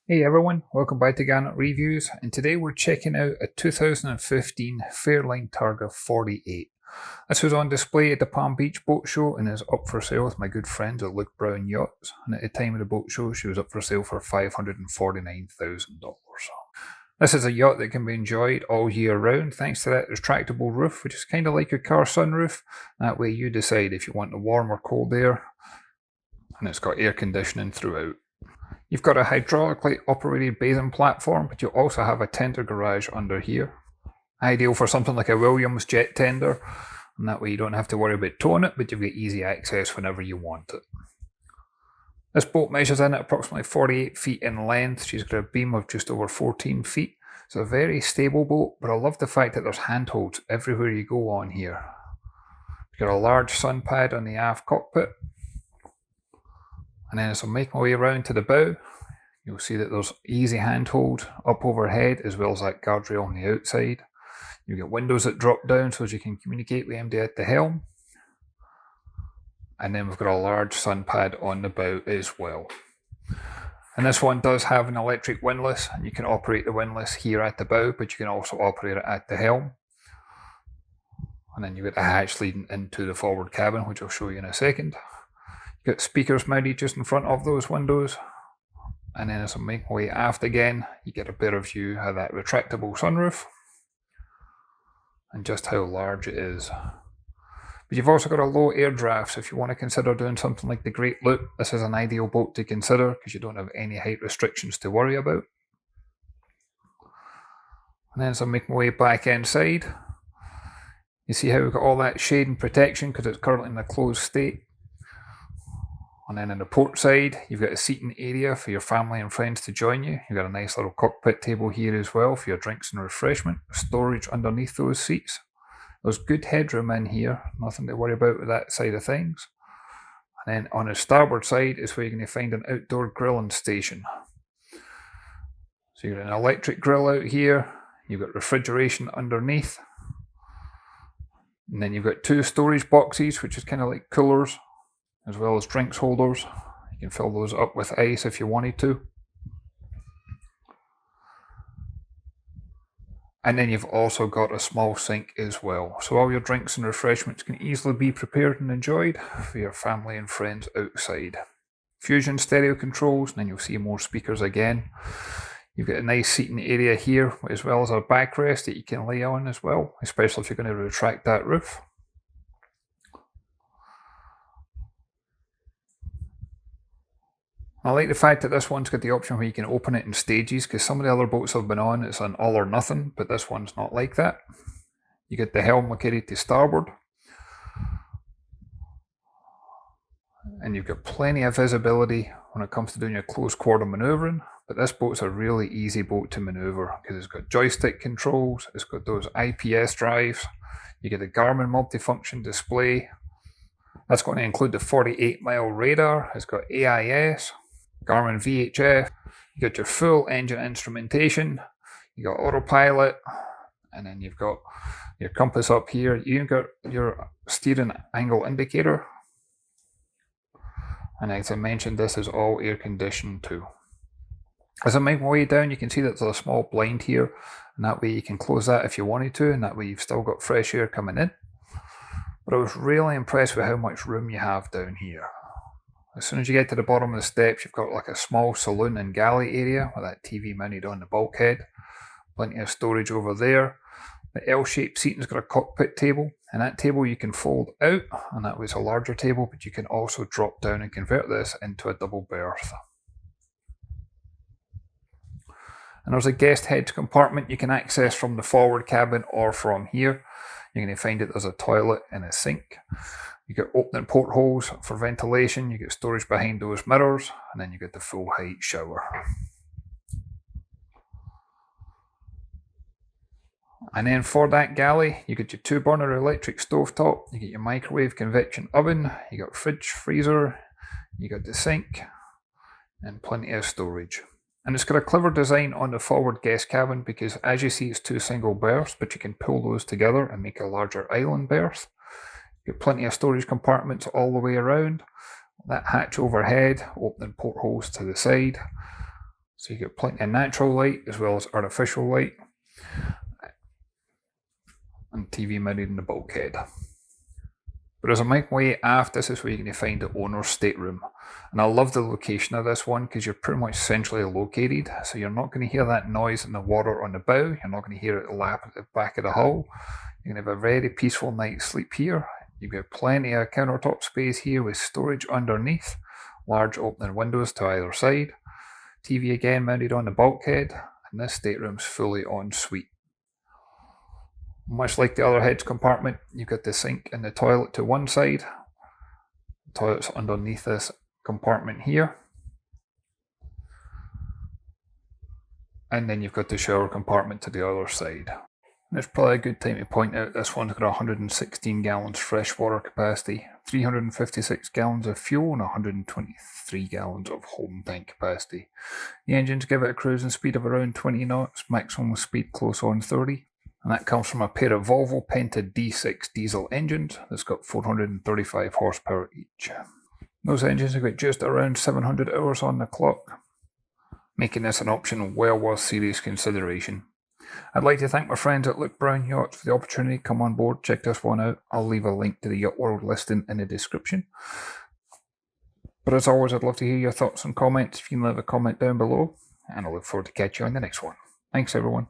Hey everyone, welcome back to Garnock Reviews, and today we're checking out a 2015 Fairline Targa 48. This was on display at the Palm Beach Boat Show and is up for sale with my good friends at Luke Brown Yachts, and at the time of the boat show she was up for sale for $549,000. This is a yacht that can be enjoyed all year round thanks to that retractable roof, which is kind of like a car sunroof. That way you decide if you want the warm or cold air, and it's got air conditioning throughout. You've got a hydraulically operated bathing platform, but you also have a tender garage under here. Ideal for something like a Williams jet tender, and that way you don't have to worry about towing it, but you've got easy access whenever you want it. This boat measures in at approximately 48 feet in length. She's got a beam of just over 14 feet. It's a very stable boat, but I love the fact that there's handholds everywhere you go on here. You've got a large sunpad on the aft cockpit. And then as I make my way around to the bow, you'll see that there's easy handhold up overhead as well as that guardrail on the outside. You've got windows that drop down so as you can communicate with MD at the helm. And then we've got a large sun pad on the bow as well. And this one does have an electric windlass, and you can operate the windlass here at the bow, but you can also operate it at the helm. And then you've got the hatch leading into the forward cabin, which I'll show you in a second. Got speakers mounted just in front of those windows, and then as I make my way aft again, you get a better view of that retractable sunroof and just how large it is. But you've also got a low air draft, so if you want to consider doing something like the Great Loop, this is an ideal boat to consider because you don't have any height restrictions to worry about. And then as I make my way back inside, you see how we've got all that shade and protection because it's currently in a closed state. And then on the port side, you've got a seating area for your family and friends to join you. You've got a nice little cockpit table here as well for your drinks and refreshment. Storage underneath those seats. There's good headroom in here, nothing to worry about with that side of things. And then on the starboard side is where you're going to find an outdoor grilling station. So you've got an electric grill out here, you've got refrigeration underneath. And then you've got two storage boxes, which is kind of like coolers, as well as drinks holders. You can fill those up with ice if you wanted to. And then you've also got a small sink as well. So all your drinks and refreshments can easily be prepared and enjoyed for your family and friends outside. Fusion stereo controls, and then you'll see more speakers again. You've got a nice seating area here, as well as a backrest that you can lay on as well, especially if you're going to retract that roof. I like the fact that this one's got the option where you can open it in stages, because some of the other boats I've been on, it's an all or nothing, but this one's not like that. You get the helm located to starboard. And you've got plenty of visibility when it comes to doing your close quarter manoeuvring, but this boat's a really easy boat to manoeuvre because it's got joystick controls, it's got those IPS drives, you get a Garmin multifunction display. That's going to include the 48-mile radar, it's got AIS, Garmin VHF, you got your full engine instrumentation, you got autopilot, and then you've got your compass up here. You've got your steering angle indicator, and as I mentioned, this is all air conditioned too. As I make my way down, you can see that there's a small blind here, and that way you can close that if you wanted to, and that way you've still got fresh air coming in. But I was really impressed with how much room you have down here. As soon as you get to the bottom of the steps, you've got like a small saloon and galley area with that TV mounted on the bulkhead. Plenty of storage over there. The L-shaped seating's got a cockpit table, and that table you can fold out, and that was a larger table, but you can also drop down and convert this into a double berth. And there's a guest head compartment you can access from the forward cabin or from here. You're going to find that there's a toilet and a sink. You got opening portholes for ventilation, you get storage behind those mirrors, and then you get the full height shower. And then for that galley, you get your 2-burner electric stovetop, you get your microwave convection oven, you got fridge, freezer, you got the sink, and plenty of storage. And it's got a clever design on the forward guest cabin because as you see it's 2 single berths, but you can pull those together and make a larger island berth. You've got plenty of storage compartments all the way around. That hatch overhead, opening portholes to the side. So you get plenty of natural light as well as artificial light, and TV mounted in the bulkhead. But as I make my way aft, this is where you're going to find the owner's stateroom. And I love the location of this one because you're pretty much centrally located, so you're not going to hear that noise in the water on the bow, you're not going to hear it lap at the back of the hull. You're going to have a very peaceful night's sleep here. You've got plenty of countertop space here with storage underneath, large opening windows to either side, TV again mounted on the bulkhead, and this stateroom's fully en suite. Much like the other heads compartment, you've got the sink and the toilet to one side. The toilet's underneath this compartment here. And then you've got the shower compartment to the other side. And it's probably a good time to point out this one's got 116 gallons freshwater capacity, 356 gallons of fuel and 123 gallons of holding tank capacity. The engines give it a cruising speed of around 20 knots, maximum speed close on 30. And that comes from a pair of Volvo Penta D6 diesel engines that's got 435 horsepower each. Those engines have got just around 700 hours on the clock, making this an option well worth serious consideration. I'd like to thank my friends at Luke Brown Yachts for the opportunity to come on board, check this one out. I'll leave a link to the Yacht World listing in the description. But as always, I'd love to hear your thoughts and comments. If you can leave a comment down below, and I look forward to catching you on the next one. Thanks everyone.